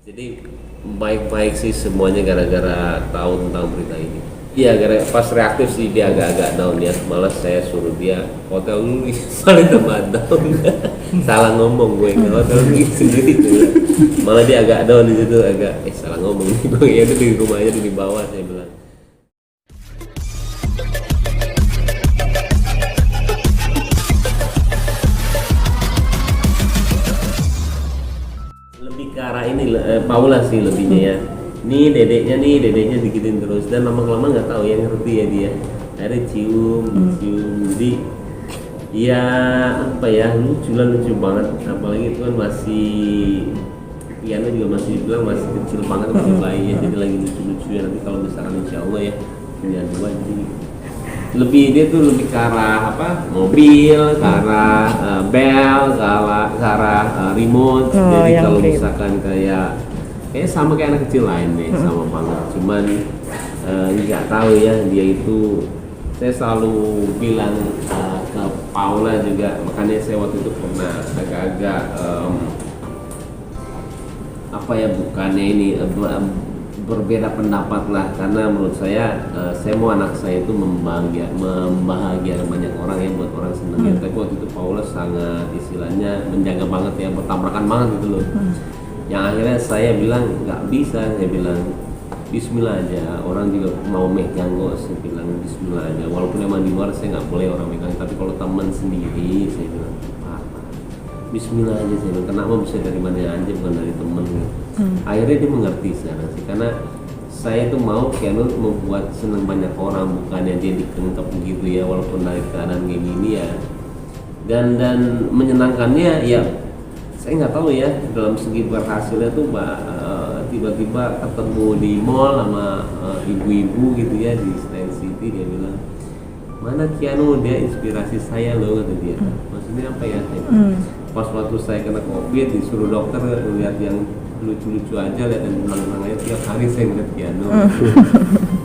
Jadi baik-baik sih semuanya gara-gara tahu tentang berita ini. Iya, gara pas reaktif sih dia agak-agak down ya. Malah saya suruh dia hotel dulu, malah tambah down. Salah ngomong gue ke hotel sendiri tuh. Malah dia agak down di situ, agak salah ngomong nih gue. Ya udah di rumah aja di bawah saya bilang. Lebih ke arah ini Paula sih lebihnya ya. Nih dedeknya digituin terus dan lama-lama nggak tahu ya, ngerti ya dia. Akhirnya cium. Jadi ya apa ya, lucu banget. Apalagi itu kan masih Piano juga masih bilang masih kecil banget, masih bayi ya. Jadi lagi lucu-lucu ya, nanti kalau misalkan insya Allah ya punya dua, jadi lebih dia tuh lebih ke arah apa, mobil, ke arah bel, ke arah remote. Jadi kalau misalkan kayak sama kayak anak kecil lain deh, sama banget. Cuman nggak tahu ya dia itu, saya selalu bilang ke Paula juga, makanya saya waktu itu pernah agak-agak apa ya, bukannya ini berbeda pendapat lah, karena menurut saya mau anak saya itu membahagiakan banyak orang ya, buat orang seneng ya. Tapi waktu itu Paula sangat istilahnya menjaga banget ya, bertabrakan banget gitu loh. Yang akhirnya saya bilang nggak bisa, saya bilang Bismillah aja, orang juga mau megang kok, saya bilang Bismillah aja, walaupun emang di luar saya nggak boleh orang megang, tapi kalau teman sendiri saya bilang Bismillah aja, saya bilang kenapa bisa dari mana aja, bukan dari temen gitu. Akhirnya dia mengerti sekarang sih, karena saya itu mau Keanu membuat senang banyak orang, bukannya dia dikengkap begitu ya, walaupun dari keadaan kayak gini ya. Dan menyenangkannya ya, saya nggak tahu ya dalam segi berhasilnya tuh tiba-tiba ketemu di mall sama ibu-ibu gitu ya di Senayan City, dia bilang mana Keanu, dia inspirasi saya loh, kata dia. Maksudnya apa ya? Pas waktu saya kena COVID disuruh dokter lihat yang lucu-lucu aja, lihat yang tenang-tenang aja, tiap hari saya ngeliat Keanu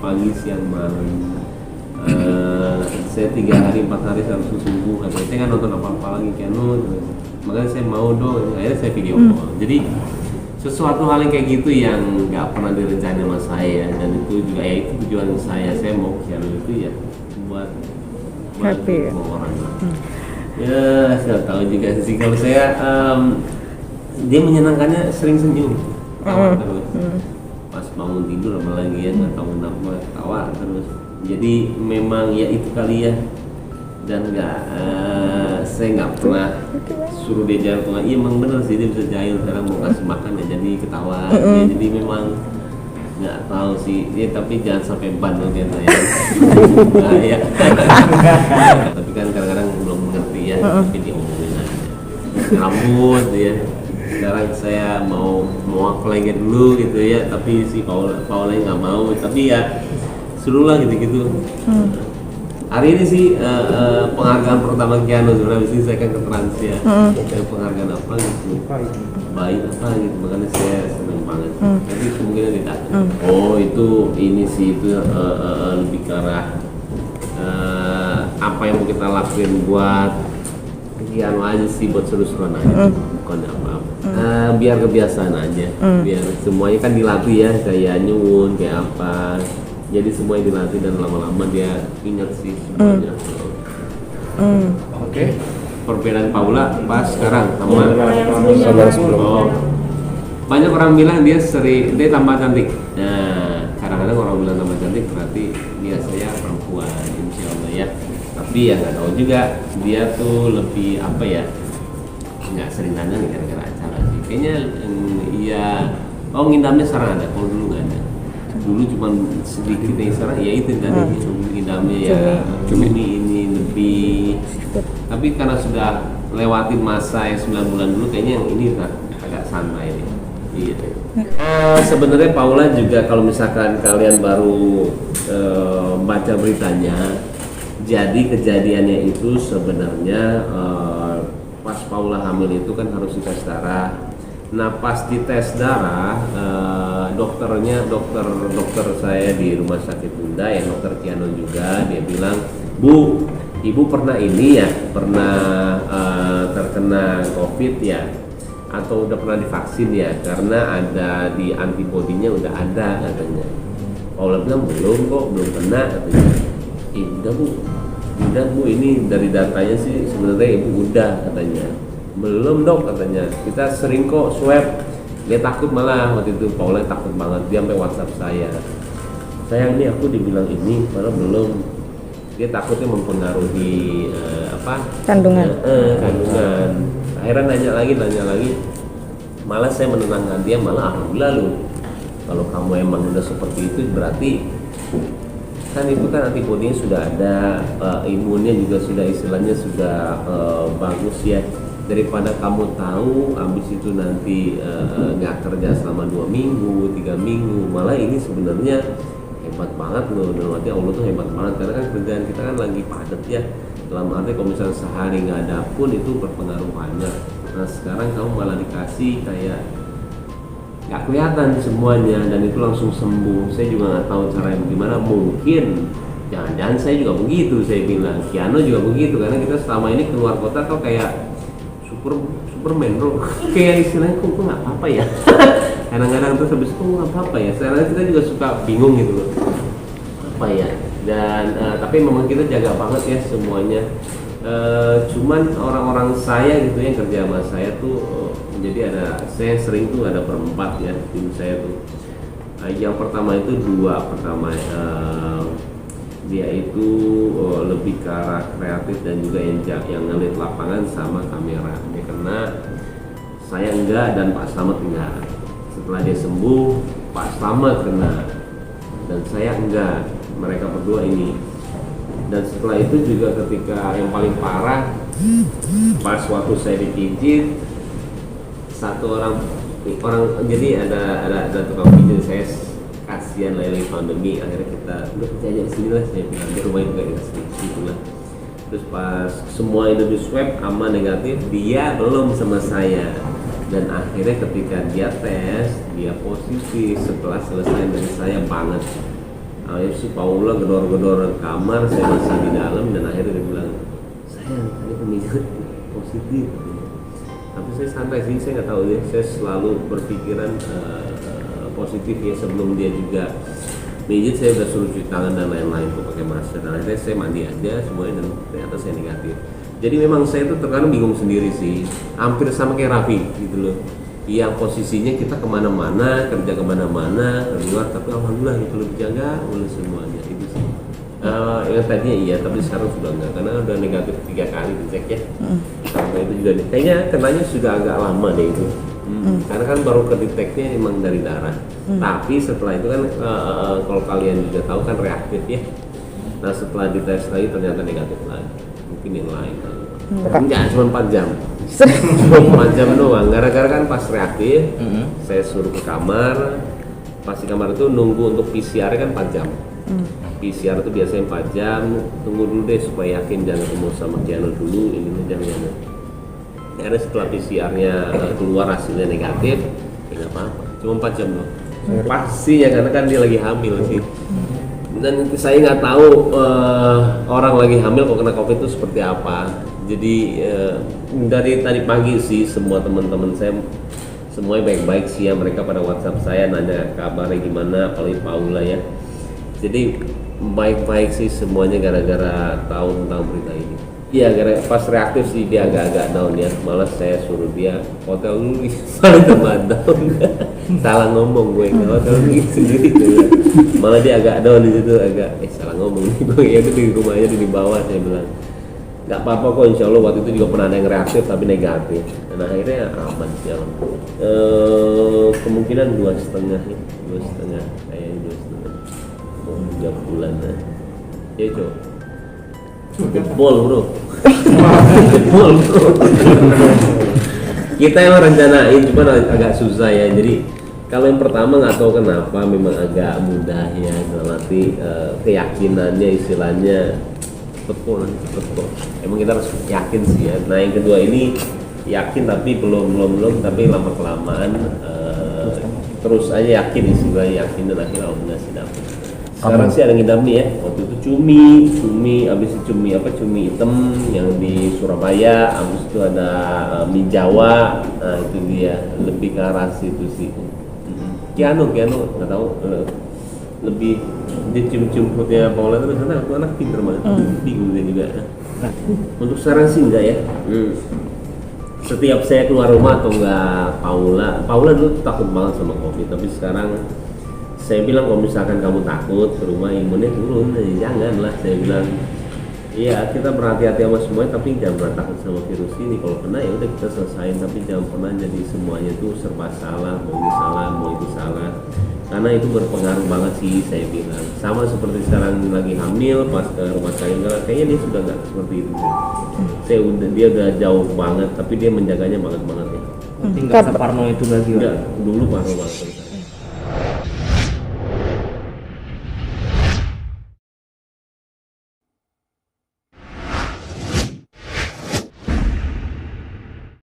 pagi siang malam. Saya 3 hari 4 hari saya langsung sembuh, katanya saya nggak nonton apa-apa lagi Keanu, makanya saya mau dong, akhirnya saya video call. Jadi sesuatu hal yang kayak gitu yang nggak pernah direncanain sama saya, dan itu juga ya itu tujuan saya mau Keanu itu ya buat happy semua orang. Ya saya tahu juga sih kalau saya dia menyenangkannya sering senyum, tawa terus. Pas bangun tidur apalagi ya, nggak tahu kenapa tawa terus. Jadi memang ya itu kali ya, dan saya nggak pernah suruh dia jalan tengah. Iya emang bener sih dia bisa jahil, sekarang mau kasih makan ya jadi ketawa. Ya, jadi memang nggak tahu sih ya, tapi jangan sampai ban loh dia saya. Nah, ya. Tapi kan kadang-kadang belum mengerti ya, tapi diomongin aja. Rambut ya, sekarang saya mau aku lagi dulu gitu ya, tapi si Paula nggak mau, tapi ya seru lah gitu-gitu. Hari ini sih penghargaan pertama Keanu, sebenarnya sih saya kan ke Trans ya. Penghargaan apa gitu, baik apa gitu, makanya saya senang banget. Tapi kemungkinan tidak. Oh itu ini sih itu lebih ke arah apa yang mau kita lakuin buat Keanu aja sih, buat seru-seruan aja, bukan apa-apa. Biar kebiasaan aja, biar semuanya kan dilatih ya, kayak nyuwun kayak apa. Jadi semuanya dilatih dan lama-lama dia ingat sih semuanya. Oke. Perbedaan Paula pas sekarang sama sebelum. Banyak orang bilang dia tambah cantik. Nah, kadang-kadang orang bilang tambah cantik berarti dia saya perempuan, insya Allah ya. Tapi ya nggak tahu juga, dia tuh lebih apa ya? Nggak sering tanya nih gara-gara acara sih. Kayaknya iya. Oh ngindamnya sekarang ada, kalau dulu nggak ada. Dulu cuma sedikit yang sekarang ya itu tadi ngindamnya ya Juni ini lebih. Tapi karena sudah lewatin masa yang 9 bulan dulu, kayaknya yang ini agak santai nih. Iya. Sebenarnya Paula juga kalau misalkan kalian baru baca beritanya, jadi kejadiannya itu sebenarnya pas Paula hamil itu kan harus dites darah. Nah pas dites darah, dokter saya di rumah sakit Bunda ya, dokter Keanu juga, dia bilang, Bu, ibu pernah ini ya, pernah terkena COVID ya. atau udah pernah divaksin ya, karena ada di antibodinya udah ada katanya. Paula bilang belum kok, belum kena katanya. Udah bu, ini dari datanya sih sebenarnya ibu udah katanya. Belum dok katanya, kita sering kok swab. Dia takut malah waktu itu, Paula takut banget, dia sampai WhatsApp saya. Sayang nih aku dibilang ini, malah belum. Dia takutnya mempengaruhi kandungan. Kandungan. Akhirnya nanya lagi, malah saya menenangkan dia, malah alhamdulillah lu, kalau kamu emang udah seperti itu berarti kan itu kan antibodinya sudah ada, imunnya juga sudah istilahnya sudah bagus ya, daripada kamu tahu habis itu nanti nggak kerja selama 2 minggu, 3 minggu, malah ini sebenarnya hebat banget loh, dalam arti Allah tuh hebat banget karena kan kerjaan kita kan lagi padat ya, dalam arti kalau misalnya sehari nggak ada pun itu berpengaruh banyak. Nah sekarang kamu malah dikasih kayak nggak kelihatan semuanya dan itu langsung sembuh. Saya juga nggak tahu caranya bagaimana, mungkin jangan-jangan saya juga begitu, saya bilang Kiano juga begitu karena kita selama ini keluar kota kok kayak Superman bro, kayak istilahnya kok nggak apa-apa ya. Kadang-kadang terus habis itu nggak apa-apa ya, sekarang kita juga suka bingung gitu loh apa ya, dan tapi memang kita jaga banget ya semuanya. Cuman orang-orang saya gitu yang kerja sama saya tuh jadi saya sering tuh ada berempat ya tim saya tuh. Yang pertama itu pertama dia itu lebih ke arah kreatif dan juga yang ngelit lapangan sama kamera. Dia kena, saya enggak, dan Pak Slamet enggak. Setelah dia sembuh, Pak Slamet kena dan saya enggak, mereka berdua ini. Dan setelah itu juga ketika yang paling parah, pas waktu saya dipijit, satu orang jadi ada tukang pijit, saya kasihan lagi pandemi, akhirnya kita udah kerja aja di sini lah, saya bilang di rumah juga di situ lah. Terus pas semua itu di swab aman negatif, dia belum sama saya, dan akhirnya ketika dia tes dia positif setelah selesai dari saya banget. Akhirnya si Paula gedor-gedor kamar, saya masih di dalam, dan akhirnya dia bilang, sayang tadi pemijat positif. Tapi saya santai sih, saya nggak tahu ya, saya selalu berpikiran positif ya. Sebelum dia juga mijit saya udah suruh cuci tangan dan lain-lain tuh pakai masker, dan akhirnya saya mandi aja semuanya dan ternyata saya negatif. Jadi memang saya tuh terkadang bingung sendiri sih, hampir sama kayak Raffi gitu loh, yang posisinya kita kemana-mana, kerja kemana-mana, keluar, tapi alhamdulillah itu lebih jaga oleh semuanya itu sih. Yang tadinya iya, tapi sekarang sudah enggak karena udah negatif 3 kali dicek ya. Karena itu juga kayaknya kenanya sudah agak lama deh itu. Karena kan baru kedeteknya emang dari darah. Tapi setelah itu kan kalau kalian juga tahu kan reaktif ya. Nah setelah dites lagi ternyata negatif lagi. Mungkin yang lain. Enggak, cuma 4 jam. Cuma 4 jam doang. Gara-gara kan pas reaktif, saya suruh ke kamar. Pas di kamar itu nunggu untuk PCR kan 4 jam. PCR itu biasanya 4 jam. Tunggu dulu deh supaya yakin, jangan ketemu sama Kiano dulu. Ini jangan. Karena setelah PCR-nya keluar hasilnya negatif, ya nggak apa-apa. Cuma 4 jam loh. Pastinya karena kan dia lagi hamil sih. Dan saya nggak tahu orang lagi hamil kok kena COVID itu seperti apa. Jadi dari tadi pagi sih semua teman-teman saya semuanya baik-baik sih ya, mereka pada WhatsApp saya nanya kabarnya gimana, apalagi Paula ya. Jadi baik-baik sih semuanya gara-gara tahu tentang berita ini. Iya, gara pas reaktif sih dia agak-agak down ya. Malah saya suruh dia hotel dulu, malah tambah down. Salah ngomong gue ke hotel dulu sendiri. Malah dia agak down di situ, agak salah ngomong nih gue. Ya itu di rumah aja di bawah, saya bilang nggak apa-apa kok, insya Allah. Waktu itu juga pernah ada yang reaktif tapi negatif. Dan akhirnya aman sih alhamdulillah. Kemungkinan 2,5 ya, 2,5 kayaknya 2,5. Mau 3 bulan lah. Ya coba. Jebol bro. Jebol bro. Kita emang rencanain, cuma agak susah ya. Jadi kalau yang pertama nggak tahu kenapa memang agak mudah ya, berarti keyakinannya istilahnya betul. Emang kita harus yakin sih ya. Nah yang kedua ini yakin tapi belum tapi lama kelamaan terus aja yakin, istilahnya yakin, dan akhirnya alhamdulillah sih dapet. Sekarang sih ada ngidam nih ya. Waktu itu cumi, abis itu cumi hitam yang di Surabaya, abis itu ada mie Jawa. Nah itu dia, lebih ke arah situ sih. Kiano nggak tahu, lebih dia cium perutnya Paula itu karena aku anak pinter banget, bingung dia juga. Untuk sekarang sih enggak ya. Setiap saya keluar rumah atau enggak Paula dulu takut banget sama COVID, tapi sekarang saya bilang kalau misalkan kamu takut ke rumah imunnya turun, jangan lah, saya bilang iya kita berhati-hati sama semuanya, tapi jangan pernah takut sama virus ini. Kalau kena ya udah kita selesain, tapi jangan pernah jadi semuanya tuh serba salah, mau ini salah, mau itu salah, karena itu berpengaruh banget sih saya bilang. Sama seperti sekarang lagi hamil pas ke rumah sakit, kayaknya dia sudah nggak seperti itu. Dia udah jauh banget, tapi dia menjaganya banget ya. Tinggal separno itu lagi. Enggak, dulu parno banget.